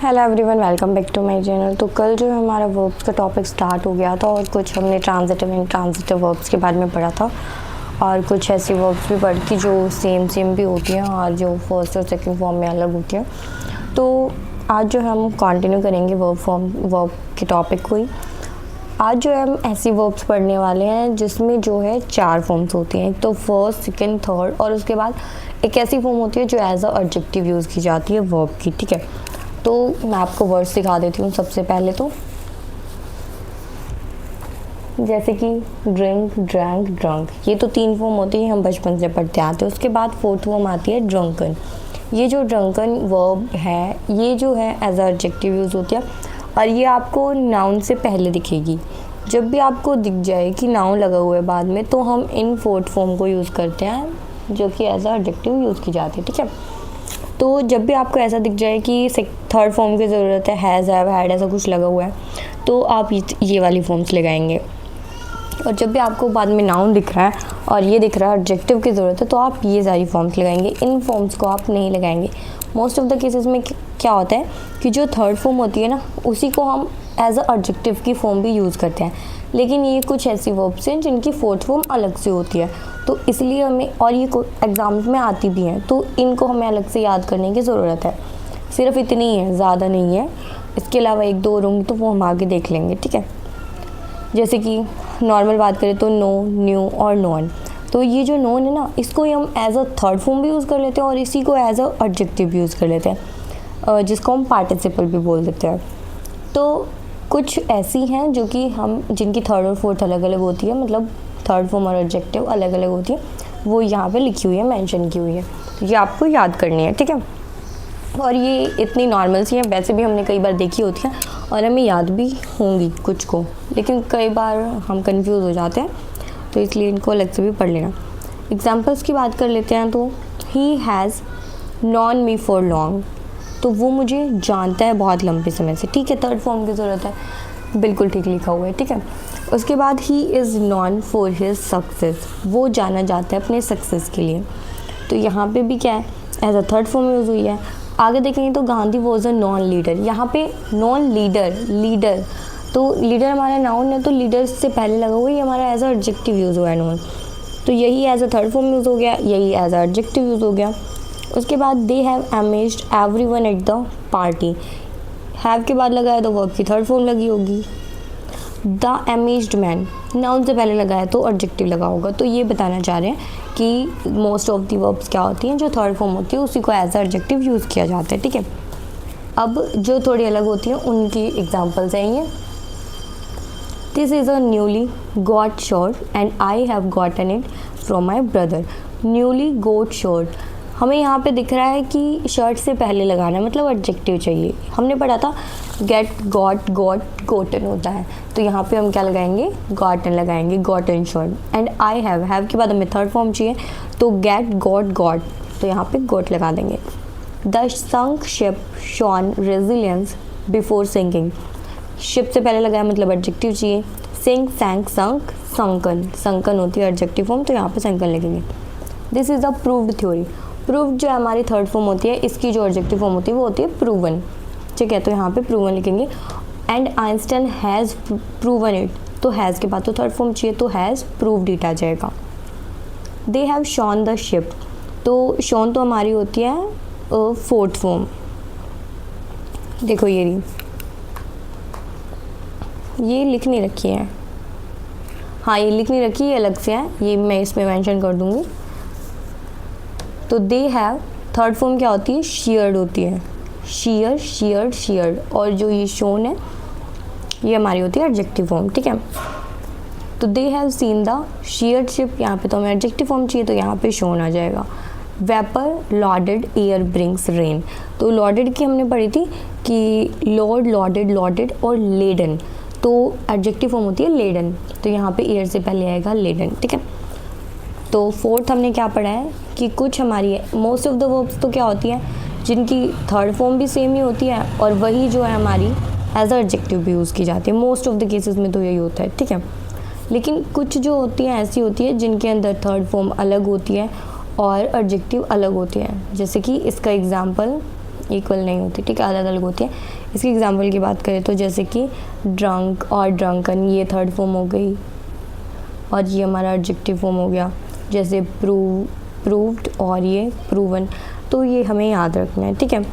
Hello everyone, welcome back to my channel. तो कल जो हमारा वर्ब्स का टॉपिक स्टार्ट हो गया था और कुछ हमने ट्रांजिटिव एंड ट्रांजिटिव वर्ब्स के बारे में पढ़ा था और कुछ ऐसी वर्ब्स भी पढ़ी थी जो सेम भी होती हैं और जो फर्स्ट और सेकंड फॉर्म में अलग होती हैं। तो आज जो हम कंटिन्यू करेंगे वर्ब के टॉपिक को ही। आज जो है हम ऐसी वर्ब्स पढ़ने वाले हैं जिसमें जो है 4 फॉर्म्स होती हैं। तो फर्स्ट, सेकंड, थर्ड और उसके बाद एक ऐसी फॉर्म होती है जो एज अ एडजेक्टिव यूज़ की जाती है वर्ब की। ठीक है, तो मैं आपको वर्ड्स दिखा देती हूँ। सबसे पहले तो जैसे कि ड्रिंक, ड्रैंक, ड्रंक, ये तो 3 फॉर्म होती है, हम बचपन से पढ़ते आते हैं। उसके बाद 4th फॉर्म आती है ड्रंकन। ये जो ड्रंकन वर्ब है ये जो है एज अ एडजेक्टिव यूज़ होती है और ये आपको नाउन से पहले दिखेगी। जब भी आपको दिख जाए कि नाउन लगा हुआ है बाद में, तो हम इन 4th फॉर्म को यूज़ करते हैं जो कि एज अ एडजेक्टिव यूज़ की जाती है। ठीक है, तो जब भी आपको ऐसा दिख जाए कि 3rd फॉर्म की ज़रूरत है, हैज़, हैव, हैड, ऐसा कुछ लगा हुआ है, तो आप ये वाली फॉर्म्स लगाएंगे। और जब भी आपको बाद में नाउन दिख रहा है और ये दिख रहा है एडजेक्टिव की ज़रूरत है, तो आप ये सारी फॉर्म्स लगाएंगे। इन फॉर्म्स को आप नहीं लगाएंगे। मोस्ट ऑफ द केसेस में क्या होता है कि जो 3rd फॉर्म होती है ना, उसी को हम एज अ एडजेक्टिव की फॉर्म भी यूज़ करते हैं। लेकिन ये कुछ ऐसी वर्ब्स हैं जिनकी 4th फॉर्म अलग से होती है, तो इसलिए हमें, और ये एग्ज़ाम्स में आती भी हैं, तो इनको हमें अलग से याद करने की ज़रूरत है। सिर्फ इतनी ही है, ज़्यादा नहीं है। इसके अलावा 1-2 और होंगी तो वो हम आगे देख लेंगे। ठीक है, जैसे कि नॉर्मल बात करें तो नो, न्यू और नॉन। तो ये जो नॉन है ना, इसको ही हम एज अ 3rd फॉर्म भी यूज़ कर लेते हैं और इसी को एज अ एडजेक्टिव यूज़ कर लेते हैं, जिसको हम पार्टिसिपल भी बोल देते हैं। तो कुछ ऐसी हैं जो कि जिनकी 3rd और 4th अलग अलग होती है, मतलब 3rd फॉर्म और एडजेक्टिव अलग अलग होती है, वो यहाँ पे लिखी हुई है, मेंशन की हुई है। तो ये आपको याद करनी है। ठीक है, और ये इतनी नॉर्मल सी हैं, वैसे भी हमने कई बार देखी होती हैं और हमें याद भी होंगी कुछ को, लेकिन कई बार हम कंफ्यूज हो जाते हैं, तो इसलिए इनको अलग से भी पढ़ लेना। एग्जाम्पल्स की बात कर लेते हैं तो he has non me for long, तो वो मुझे जानता है बहुत लंबे समय से। ठीक है, 3rd फॉर्म की ज़रूरत है, बिल्कुल ठीक लिखा हुआ है। ठीक है, उसके बाद he is non for his success, वो जाना जाता है अपने सक्सेस के लिए। तो यहाँ पे भी क्या है, as a 3rd form use हुई है। आगे देखेंगे तो Gandhi was a non leader, यहाँ पे नॉन लीडर, तो लीडर हमारा नाउन है, तो लीडर से पहले लगा हुआ, ये हमारा एज अ एडजेक्टिव यूज़ हुआ है नॉन, तो यही as a 3rd form use हो गया, यही एज अ एडजेक्टिव यूज़ हो गया। उसके बाद they have amazed everyone at the party, have के बाद लगाया तो वर्ब की 3rd फॉर्म लगी होगी। द अमेज्ड मैन, नाउन से पहले लगाया तो एडजेक्टिव लगा होगा। तो ये बताना चाह रहे हैं कि मोस्ट ऑफ दी वर्ब्स क्या होती हैं, जो 3rd फॉर्म होती है उसी को एज अ एडजेक्टिव यूज़ किया जाता है। ठीक है, अब जो थोड़ी अलग होती हैं उनकी एग्जांपल्स हैं ये। This is a newly got shirt and I have gotten it from my brother. Newly got shirt, हमें यहाँ पे दिख रहा है कि शर्ट से पहले लगाना है, मतलब एडजेक्टिव चाहिए। हमने पढ़ा था गेट, गॉट, गोटन होता है, तो यहाँ पे हम क्या लगाएंगे, गॉटन लगाएंगे, gotten shirt. And I have के बाद हमें 3rd फॉर्म चाहिए, तो गेट, गॉट, तो यहाँ पे गॉट लगा देंगे। The sunk ship shown resilience before sinking, ship से पहले लगाया मतलब एडजेक्टिव चाहिए। सिंक, सैंक, संक, संकन होती है एडजेक्टिव फॉर्म, तो यहाँ पे संकन लगेंगे। This is a proved theory, proved जो हमारी 3rd फॉर्म होती है, इसकी जो एडजेक्टिव फॉर्म होती है वो होती है प्रूवन। ठीक है, तो यहाँ पे प्रूवन लिखेंगे। And Einstein has proven it, तो हैज़ के बाद तो 3rd फॉर्म चाहिए, तो हैज़ प्रूव्ड इट आ जाएगा। They have Shaun the ship, तो शॉन तो हमारी होती है 4th फॉर्म। देखो ये लिख नहीं रखी है, हाँ ये लिख नहीं रखी, ये अलग से है, ये मैं इसमें मेंशन कर दूँगी। तो दे हैव 3rd फॉर्म क्या होती है, शेयर्ड होती है, शेयर्ड, और जो ये शोन है ये हमारी होती है एडजेक्टिव फॉर्म। ठीक है, तो they have seen the shared ship, यहाँ पे तो हमें एडजेक्टिव फॉर्म चाहिए, तो यहाँ पे शोन आ जाएगा। Vapour loaded air brings rain, तो लॉडेड की हमने पढ़ी थी कि लॉर्ड, लॉडेड और लेडन, तो एडजेक्टिव फॉर्म होती है लेडन, तो यहाँ पे एयर से पहले आएगा लेडन। ठीक है, तो 4th हमने क्या पढ़ा है कि कुछ हमारी मोस्ट ऑफ द वर्ब्स तो क्या होती हैं जिनकी 3rd फॉर्म भी सेम ही होती है और वही जो है हमारी एज अ एडजेक्टिव भी यूज़ की जाती है। मोस्ट ऑफ द केसेस में तो यही होता है। ठीक है, लेकिन कुछ जो होती हैं ऐसी होती है जिनके अंदर 3rd फॉर्म अलग होती है और एडजेक्टिव अलग होती है। जैसे कि इसका एग्जांपल इक्वल नहीं होती, ठीक है, अलग अलग होती है। इसकी एग्जांपल की बात करें तो जैसे कि ड्रंक और ड्रंकन, ये थर्ड फॉर्म हो गई, और ये हमारा एडजेक्टिव फॉर्म हो गया, जैसे प्रूव्ड और ये प्रूवन। तो ये हमें याद रखना है, ठीक है।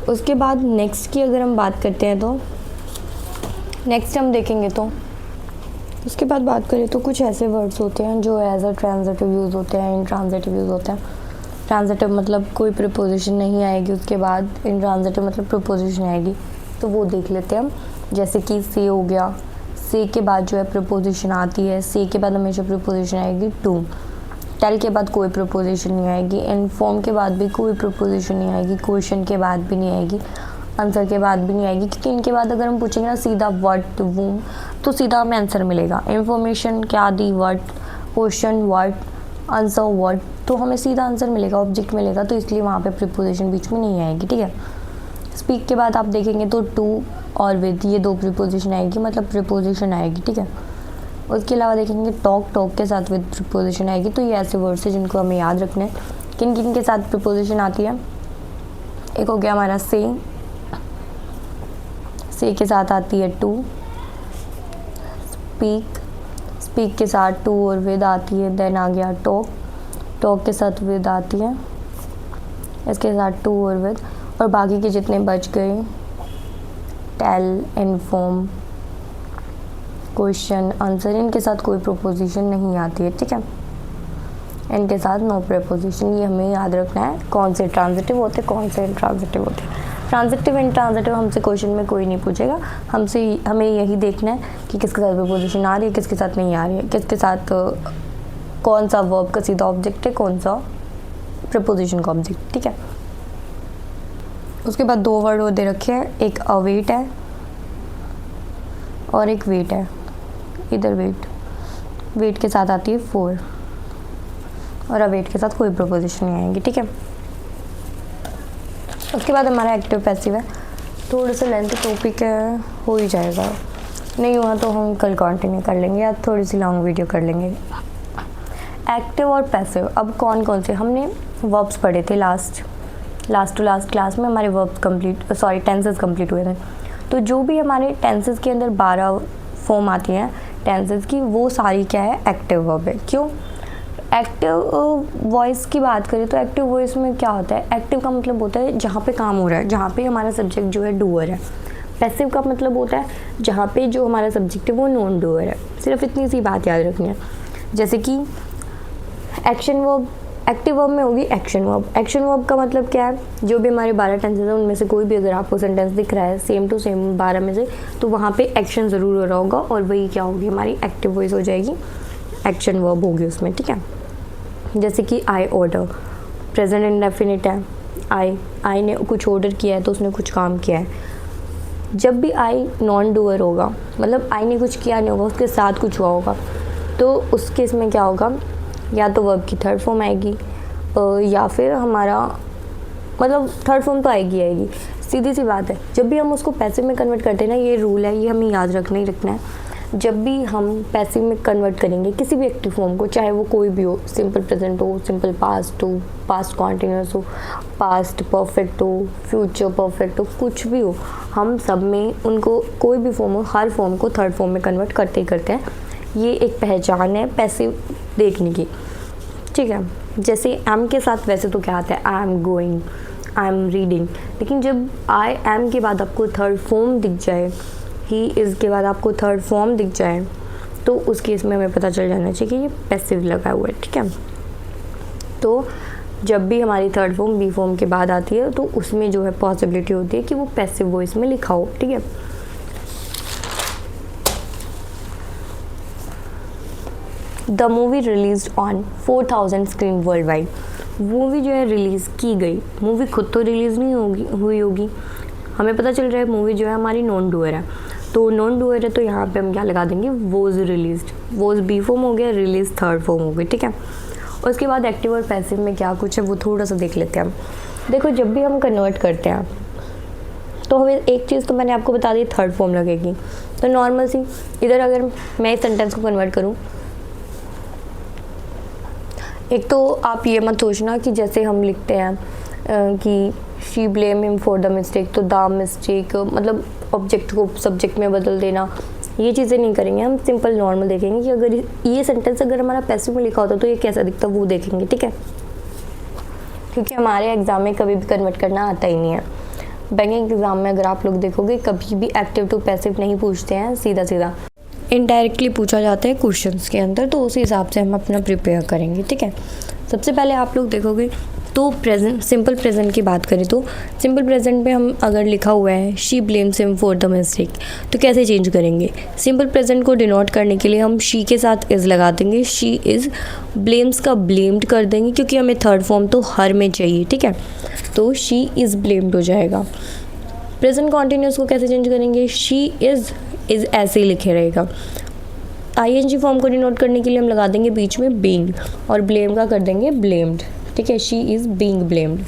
उसके बाद नेक्स्ट की अगर हम बात करते हैं तो नेक्स्ट हम देखेंगे तो उसके बाद बात करें तो कुछ ऐसे वर्ड्स होते हैं जो एज अ ट्रांजिटिव यूज़ होते हैं, इंट्रांजिटिव यूज़ होते हैं। ट्रांजिटिव मतलब कोई प्रीपोजिशन नहीं आएगी उसके बाद, इंट्रांजिटिव मतलब प्रीपोजिशन आएगी, तो वो देख लेते हैं हम। जैसे कि से हो गया, से के बाद जो है प्रीपोजिशन आती है, से के बाद हमेशा प्रीपोजिशन आएगी टू। टेल के बाद कोई प्रीपोजिशन नहीं आएगी, इन्फॉर्म के बाद भी कोई प्रीपोजिशन नहीं आएगी, क्वेश्चन के बाद भी नहीं आएगी, आंसर के बाद भी नहीं आएगी, क्योंकि इनके बाद अगर हम पूछेंगे ना सीधा व्हाट वूम, तो सीधा हमें आंसर मिलेगा। इन्फॉर्मेशन क्या दी, what, question what, answer what, तो हमें सीधा आंसर मिलेगा, ऑब्जेक्ट मिलेगा, तो इसलिए वहाँ पे प्रीपोजिशन बीच में नहीं आएगी, ठीक है। स्पीक के बाद आप देखेंगे तो टू और विद, ये दो प्रीपोजिशन आएगी, मतलब प्रीपोजिशन आएगी, ठीक है। उसके अलावा देखेंगे टॉक, टॉक के साथ विद प्रीपोजिशन आएगी। तो ये ऐसे वर्ड्स हैं जिनको हमें याद रखना है, किन किन के साथ प्रीपोजिशन आती है। एक हो गया हमारा से के साथ आती है टू। स्पीक के साथ टू और विद आती है। देन आ गया टॉक, टॉक के साथ विद आती है, इसके साथ टू और विद। और बाकी के जितने बच गए, टेल, इन्फॉर्म, क्वेश्चन, आंसर, इनके साथ कोई प्रोपोजिशन नहीं आती है, ठीक है। इनके साथ नो प्रीपोजिशन, ये हमें याद रखना है कौन से ट्रांजिटिव होते हैं, कौन से इंट्रांजिटिव होते हैं। ट्रांजिटिव इंट्रांजिटिव हमसे क्वेश्चन में कोई नहीं पूछेगा, हमें यही देखना है कि किसके साथ प्रीपोजिशन आ रही है, किसके साथ नहीं आ रही है, किसके साथ कौन सा वर्ब का सीधा ऑब्जेक्ट है, कौन सा प्रीपोजिशन का ऑब्जेक्ट, ठीक है। उसके बाद दो वर्ड वो दे रखे हैं, एक अवेट है और एक वेट है। इधर वेट के साथ आती है फोर, और अवेट के साथ कोई प्रीपोजिशन नहीं आएंगी, ठीक है। उसके बाद हमारा एक्टिव पैसिव है। थोड़ा सा लेंथ टॉपिक है, हो ही जाएगा, नहीं हुआ तो हम कल कंटिन्यू कर लेंगे या थोड़ी सी लॉन्ग वीडियो कर लेंगे। एक्टिव और पैसिव, अब कौन कौन से हमने वर्ब्स पढ़े थे लास्ट टू लास्ट क्लास में, हमारे वर्ब्स टेंसेस कंप्लीट हुए थे। तो जो भी हमारे टेंसेस के अंदर 12 फॉर्म आती हैं टेंसेस की, वो सारी क्या है, एक्टिव वर्ब है। क्यों? एक्टिव वॉइस की बात करें तो एक्टिव वॉइस में क्या होता है, एक्टिव का मतलब होता है जहाँ पे काम हो रहा है, जहाँ पे हमारा सब्जेक्ट जो है डूअर है। पैसिव का मतलब होता है जहाँ पे जो हमारा सब्जेक्ट है वो नॉन डूअर है। सिर्फ इतनी सी बात याद रखनी है। जैसे कि एक्शन वर्ब, एक्टिव वर्ब में होगी एक्शन वर्ब। एक्शन वर्ब का मतलब क्या है, जो भी हमारे 12 टेंसेस हैं उनमें से कोई भी अगर आपको सेंटेंस दिख रहा है सेम टू सेम 12 में से, तो वहाँ पे एक्शन ज़रूर हो रहा होगा और वही क्या होगी, हमारी एक्टिव वॉइस हो जाएगी, एक्शन वर्ब होगी उसमें, ठीक है। जैसे कि आई ऑर्डर, प्रेजेंट इंडेफिनिट है, आई ने कुछ ऑर्डर किया है तो उसने कुछ काम किया है। जब भी आई नॉन डूअर होगा, मतलब आई ने कुछ किया नहीं होगा, उसके साथ कुछ हुआ होगा, तो उस केस में क्या होगा, या तो वर्ब की थर्ड फॉर्म आएगी या फिर हमारा मतलब थर्ड फॉर्म तो आएगी। सीधी सी बात है। जब भी हम उसको पैसिव में कन्वर्ट करते हैं ना, ये रूल है, ये हमें याद रखना ही रखना है। जब भी हम पैसिव में कन्वर्ट करेंगे किसी भी एक्टिव फॉर्म को, चाहे वो कोई भी हो, सिंपल प्रेजेंट हो, सिंपल पास्ट हो, पास्ट कॉन्टिन्यूस हो, पास्ट परफेक्ट हो, फ्यूचर परफेक्ट हो, कुछ भी हो, हम सब में उनको कोई भी फॉर्म हो, हर फॉर्म को थर्ड फॉर्म में कन्वर्ट करते ही करते हैं। ये एक पहचान है पैसिव देखने की, ठीक है। जैसे एम के साथ वैसे तो क्या आता है, I am going, I am reading, लेकिन जब आई एम के बाद आपको थर्ड फॉर्म दिख जाए, ही इज़ के बाद आपको थर्ड फॉर्म दिख जाए, तो उस केस में हमें पता चल जाना चाहिए कि ये पैसिव लगा हुआ है, ठीक है। तो जब भी हमारी थर्ड फॉर्म बी फॉर्म के बाद आती है तो उसमें जो है पॉसिबिलिटी होती है कि वो पैसिव वॉइस में लिखा हो, ठीक है। The movie release on 4000 screen world wide. Movie जो है रिलीज़ की गई, मूवी खुद तो रिलीज़ नहीं हुई होगी, हमें पता चल रहा है मूवी जो है हमारी नॉन डूअर है, तो नॉन डूअर है तो यहाँ पे हम क्या लगा देंगे, was released. Was be form हो गया, रिलीज थर्ड फॉर्म हो गई, ठीक है। उसके बाद एक्टिव और पैसिव में क्या कुछ है वो थोड़ा सा देख लेते हैं हम। देखो, जब भी हम कन्वर्ट करते हैं तो हमें एक चीज़ तो मैंने आपको बता दी, थर्ड फॉर्म लगेगी। तो नॉर्मल सी इधर अगर मैं इस सेंटेंस को कन्वर्ट करूँ, एक तो आप ये मत सोचना कि जैसे हम लिखते हैं कि she blame him for the mistake, तो द मिस्टेक मतलब ऑब्जेक्ट को सब्जेक्ट में बदल देना, ये चीज़ें नहीं करेंगे। हम सिंपल नॉर्मल देखेंगे कि अगर ये सेंटेंस अगर हमारा पैसिव में लिखा होता तो ये कैसा दिखता वो देखेंगे, ठीक है, क्योंकि हमारे एग्जाम में कभी भी कन्वर्ट करना आता ही नहीं है। बैंकिंग एग्जाम में अगर आप लोग देखोगे कभी भी एक्टिव टू पैसिव नहीं पूछते हैं, सीधा सीधा इनडायरेक्टली पूछा जाता है क्वेश्चंस के अंदर, तो उसी हिसाब से हम अपना प्रिपेयर करेंगे, ठीक है। सबसे पहले आप लोग देखोगे तो प्रेजेंट, सिंपल प्रेजेंट की बात करें तो सिंपल प्रेजेंट में हम अगर लिखा हुआ है she blames him for the mistake, तो कैसे चेंज करेंगे? सिंपल प्रेजेंट को डिनोट करने के लिए हम शी के साथ इज़ लगा देंगे, शी इज़, ब्लेम्स का ब्लेम्ड कर देंगे क्योंकि हमें थर्ड फॉर्म तो हर में चाहिए, ठीक है, तो शी इज़ ब्लेम्ड हो जाएगा। प्रेजेंट कॉन्टिन्यूस को कैसे चेंज करेंगे? शी इज़ ऐसे ही लिखे रहेगा। आईएनजी फॉर्म को डिनोट करने के लिए हम लगा देंगे बीच में बीइंग और ब्लेम का कर देंगे ब्लेम्ड, ठीक है, शी इज़ बीइंग ब्लेम्ड।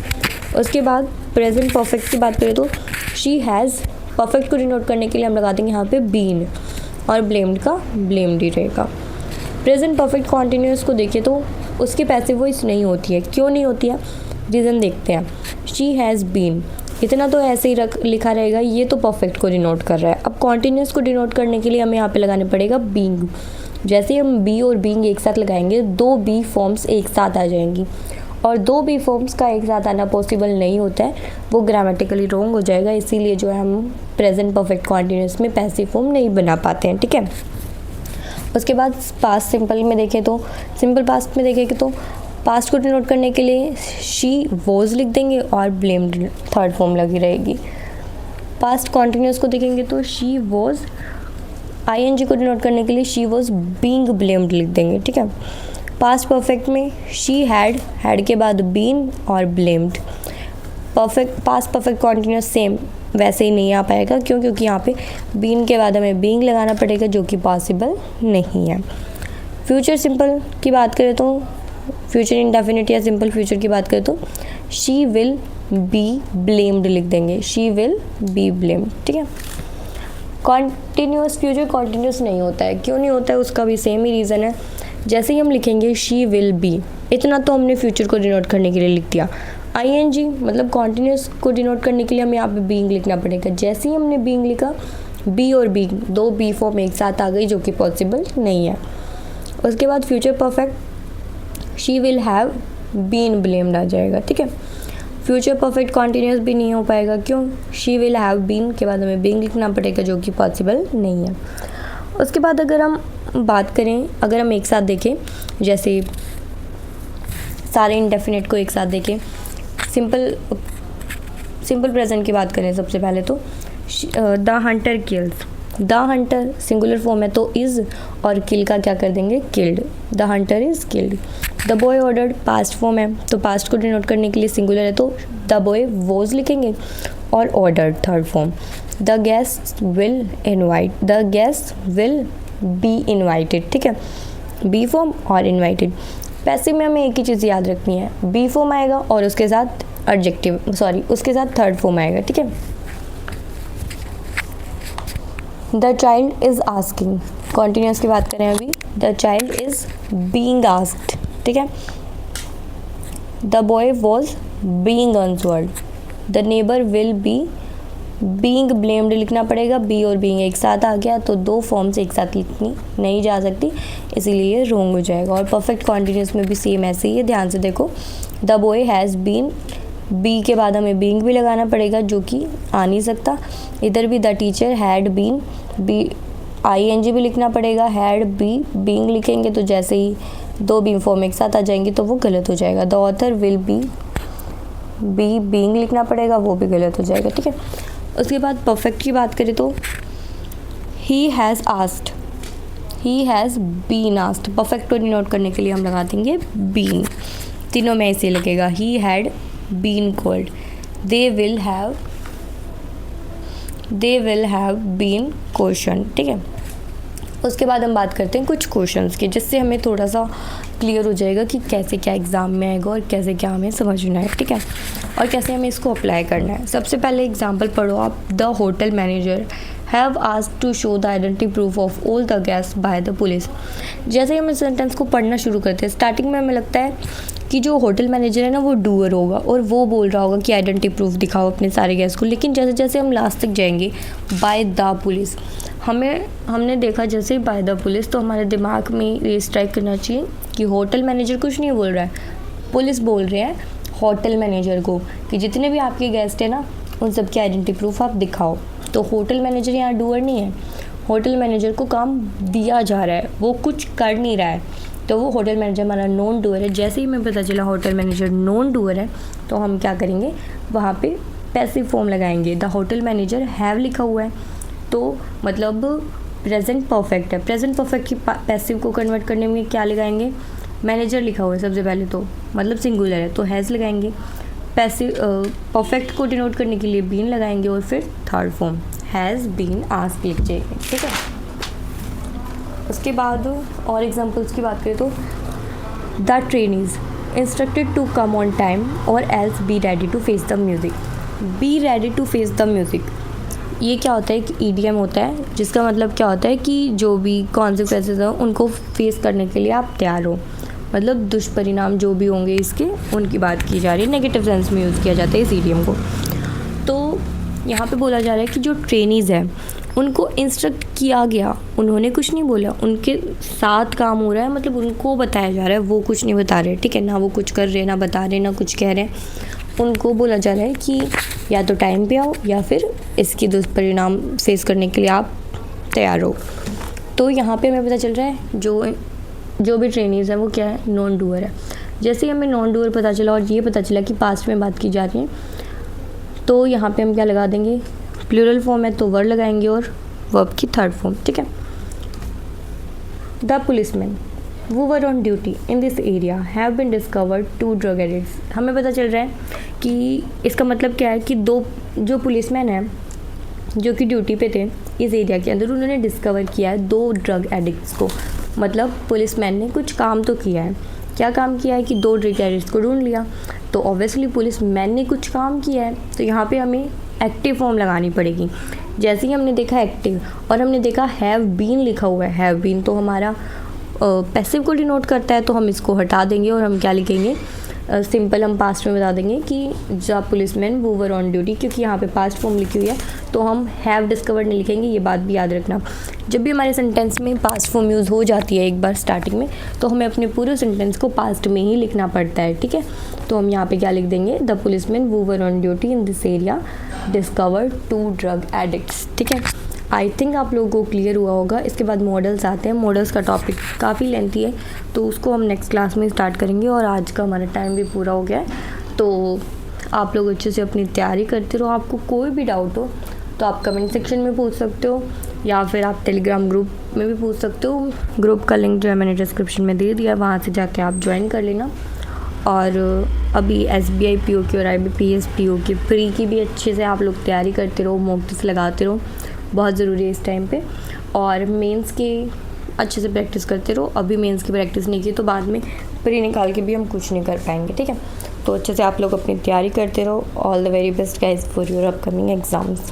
उसके बाद प्रेजेंट परफेक्ट की बात करें तो शी हैज़, परफेक्ट को डिनोट करने के लिए हम लगा देंगे यहाँ पे बीन और ब्लेम्ड का ब्लेम्ड ही रहेगा। प्रेजेंट परफेक्ट कॉन्टिन्यूस को देखिए तो उसकी पैसिव वॉइस नहीं होती है, क्यों नहीं होती है? रीज़न देखते हैं। शी हैज़ बीन, इतना तो ऐसे ही लिखा रहेगा, ये तो परफेक्ट को डिनोट कर रहा है। अब कॉन्टिन्यूस को डिनोट करने के लिए हमें यहाँ पे लगाने पड़ेगा बीइंग। जैसे ही हम बी और बीइंग एक साथ लगाएंगे, दो बी फॉर्म्स एक साथ आ जाएंगी, और दो बी फॉर्म्स का एक साथ आना पॉसिबल नहीं होता है, वो ग्रामेटिकली रॉन्ग हो जाएगा, इसीलिए जो है हम प्रेजेंट परफेक्ट कॉन्टिन्यूस में पैसिव फॉर्म नहीं बना पाते हैं, ठीक है। उसके बाद पास्ट सिंपल में देखें तो, सिंपल पास्ट में देखें तो पास्ट को डिनोट करने के लिए शी वॉज लिख देंगे और ब्लेम्ड थर्ड फॉर्म लगी रहेगी। पास्ट कॉन्टिन्यूस को देखेंगे तो शी वॉज, आईएनजी को डिनोट करने के लिए शी वॉज बीइंग ब्लेम्ड लिख देंगे, ठीक है। पास्ट परफेक्ट में शी हैड के बाद बीन और blamed. Perfect past perfect continuous same वैसे ही नहीं आ पाएगा, क्यों? क्योंकि यहाँ पे बीन के बाद हमें बीइंग लगाना पड़ेगा, जो कि पॉसिबल नहीं है। फ्यूचर सिंपल की बात करें तो, फ्यूचर इंडेफिनिट या सिंपल फ्यूचर की बात करें तो शी विल बी ब्लेम्ड लिख देंगे, शी विल बी ब्लेम्ड, ठीक है। कॉन्टिन्यूस फ्यूचर कॉन्टिन्यूस नहीं होता है, क्यों नहीं होता है? उसका भी सेम ही रीज़न है। जैसे ही हम लिखेंगे शी विल बी, इतना तो हमने फ्यूचर को डिनोट करने के लिए लिख दिया। आईएनजी मतलब कॉन्टिन्यूस को डिनोट करने के लिए हमें यहाँ पे बीइंग लिखना पड़ेगा। जैसे ही हमने बीइंग लिखा, बी और बीइंग दो बी फॉर्म एक साथ आ गई, जो कि पॉसिबल नहीं है। उसके बाद future perfect she will have been blamed आ जाएगा, ठीक है। फ्यूचर परफेक्ट कॉन्टिन्यूस भी नहीं हो पाएगा, क्यों? शी विल हैव बीन के बाद हमें बीइंग लिखना पड़ेगा, जो कि पॉसिबल नहीं है। उसके बाद अगर हम बात करें, अगर हम एक साथ देखें, जैसे सारे इंडेफिनिट को एक साथ देखें, सिंपल प्रेजेंट की बात करें सबसे पहले तो the Hunter kills, the Hunter singular form है तो इज़, और किल का क्या कर देंगे? Killed, the Hunter is killed. The boy ordered past form है तो पास्ट को डिनोट करने के लिए सिंगुलर है तो द बॉय वॉज लिखेंगे, और ordered third form. The guest will invite, the guest will be invited, ठीक है, बी फॉर्म और इनवाइटेड। पैसिव में हमें एक ही चीज़ याद रखनी है, बी फॉर्म आएगा और उसके साथ एडजेक्टिव, उसके साथ थर्ड फॉर्म आएगा, ठीक है। The child is asking, continuous की बात करें अभी, the child is being asked, ठीक है। The boy was being answered, the neighbour will be being blamed लिखना पड़ेगा, बी और बीइंग एक साथ आ गया तो दो फॉर्म्स एक साथ लिखनी नहीं जा सकती, इसीलिए रॉन्ग हो जाएगा। और परफेक्ट कॉन्टिन्यूस में भी सेम ऐसे ही है, ध्यान से देखो। The boy has been, B के बाद हमें बीइंग भी लगाना पड़ेगा, जो कि आ नहीं सकता। इधर भी the teacher had been, B ING भी लिखना पड़ेगा, हैड बी बीइंग लिखेंगे तो जैसे ही दो बी फॉर्म एक साथ आ जाएंगे तो वो गलत हो जाएगा। The author will be being लिखना पड़ेगा, वो भी गलत हो जाएगा, ठीक है। उसके बाद परफेक्ट की बात करें तो he has asked, he has been asked, perfect को डिनोट करने के लिए हम लगा देंगे बीन, तीनों में ऐसे लगेगा। He had been called, they will have been question, ठीक है। उसके बाद हम बात करते हैं कुछ क्वेश्चंस की, जिससे हमें थोड़ा सा क्लियर हो जाएगा कि कैसे क्या एग्ज़ाम में आएगा और कैसे क्या हमें समझना है, ठीक है, और कैसे हमें इसको अप्लाई करना है। सबसे पहले एग्जांपल पढ़ो आप। The hotel manager have asked to show the identity proof of all the guest by the police. जैसे ही हम इस सेंटेंस को पढ़ना शुरू करते हैं, स्टार्टिंग में हमें लगता है कि जो होटल मैनेजर है ना वो डूअर होगा और वो बोल रहा होगा कि आइडेंटिटी प्रूफ दिखाओ अपने सारे गेस्ट को। लेकिन जैसे जैसे हम लास्ट तक जाएंगे बाय द पुलिस, हमने देखा जैसे ही बाय द पुलिस, तो हमारे दिमाग में ये स्ट्राइक करना चाहिए कि होटल मैनेजर कुछ नहीं बोल रहा है, पुलिस बोल रहे हैं होटल मैनेजर को कि जितने भी आपके गेस्ट हैं ना उन सब की आइडेंटिटी प्रूफ आप दिखाओ। तो होटल मैनेजर यहाँ डूअर नहीं है, होटल मैनेजर को काम दिया जा रहा है, वो कुछ कर नहीं रहा है, तो वो होटल मैनेजर हमारा नॉन डूअर है। जैसे ही हमें पता चला होटल मैनेजर नॉन डूअर है तो हम क्या करेंगे, वहाँ पे पैसिव फॉर्म लगाएंगे। द होटल मैनेजर हैव लिखा हुआ है तो मतलब प्रेजेंट परफेक्ट है, प्रेजेंट परफेक्ट की पैसिव को कन्वर्ट करने में क्या लगाएंगे, मैनेजर लिखा हुआ है सबसे पहले तो मतलब सिंगुलर है तो हैज़ लगाएंगे। पैसिव परफेक्ट को डिनोट करने के लिए बीन लगाएंगे और फिर third form has been asked लिख जाएंगे, ठीक है। उसके बाद और एग्जांपल्स की बात करें तो the trainees instructed to come on time or else be ready to face the music. Be ready to face the music ये क्या होता है कि ईडीएम होता है, जिसका मतलब क्या होता है कि जो भी कॉन्सिक्वेंसेस हैं उनको फेस करने के लिए आप तैयार हो, मतलब दुष्परिणाम जो भी होंगे इसके उनकी बात की जा रही है, नेगेटिव सेंस में यूज़ किया जाता है इस ईडीएम को। तो यहाँ पे बोला जा रहा है कि जो ट्रेनीज़ हैं उनको इंस्ट्रक्ट किया गया, उन्होंने कुछ नहीं बोला, उनके साथ काम हो रहा है, मतलब उनको बताया जा रहा है, वो कुछ नहीं बता रहे, ठीक है ना, वो कुछ कर रहे ना बता रहे ना कुछ कह रहे हैं, उनको बोला जा रहा है कि या तो टाइम पे आओ या फिर इसके दुष्परिणाम फेस करने के लिए आप तैयार हो। तो यहाँ पे हमें पता चल रहा है जो भी ट्रेनीज़ है वो क्या है, नॉन डूअर है। जैसे ही हमें नॉन डूअर पता चला और ये पता चला कि पास्ट में बात की जा रही है तो यहाँ पे हम क्या लगा देंगे, प्लूरल फॉर्म है तो वर्ड लगाएंगे और वर्ब की थर्ड फॉर्म, ठीक है। द पुलिसमैन वो were on duty in this area have been discovered 2 drug addicts. हमें पता चल रहा है कि इसका मतलब क्या है कि 2 जो पुलिसमैन हैं जो कि ड्यूटी पे थे इस एरिया के अंदर, उन्होंने डिस्कवर किया है 2 ड्रग एडिक्ट्स को। मतलब पुलिसमैन ने कुछ काम तो किया है, क्या काम किया है कि 2 ड्रग एडिक्ट्स को ढूंढ लिया, तो ऑब्वियसली पुलिसमैन ने कुछ काम किया है, तो यहाँ पे हमें एक्टिव फॉर्म लगानी पड़ेगी। जैसे ही हमने देखा एक्टिव और हमने देखा हैव बीन लिखा हुआ है, हैव बीन तो हमारा पैसिव को डिनोट करता है, तो हम इसको हटा देंगे और हम क्या लिखेंगे, सिंपल हम पास्ट में बता देंगे कि द पुलिसमैन वो वर ऑन ड्यूटी, क्योंकि यहाँ पे पास्ट फॉर्म लिखी हुई है तो हम हैव डिस्कवर्ड नहीं लिखेंगे, ये बात भी याद रखना। जब भी हमारे सेंटेंस में पास्ट फॉर्म यूज़ हो जाती है एक बार स्टार्टिंग में, तो हमें अपने पूरे सेंटेंस को पास्ट में ही लिखना पड़ता है, ठीक है। तो हम यहाँ पे क्या लिख देंगे, द पुलिसमैन वो were on duty in this area discovered 2 drug addicts, ठीक है। आई थिंक आप लोगों को क्लियर हुआ होगा। इसके बाद मॉडल्स आते हैं, मॉडल्स का टॉपिक काफ़ी लेंथी है तो उसको हम नेक्स्ट क्लास में स्टार्ट करेंगे, और आज का हमारा टाइम भी पूरा हो गया है। तो आप लोग अच्छे से अपनी तैयारी करते रहो। आपको कोई भी डाउट हो तो आप कमेंट सेक्शन में पूछ सकते हो या फिर आप टेलीग्राम ग्रुप में भी पूछ सकते हो। ग्रुप का लिंक जो है मैंने डिस्क्रिप्शन में दे दिया, वहाँ से जाके आप ज्वाइन कर लेना। और अभी SBI PO की और IBPS PO की प्री की भी अच्छे से आप लोग तैयारी करते रहो, मॉक टेस्ट लगाते रहो, बहुत ज़रूरी है इस टाइम पे। और मेंस की अच्छे से प्रैक्टिस करते रहो। अभी मेंस की प्रैक्टिस नहीं की तो बाद में प्री निकाल के भी हम कुछ नहीं कर पाएंगे, ठीक है। तो अच्छे से आप लोग अपनी तैयारी करते रहो। All the very best guys for your upcoming exams.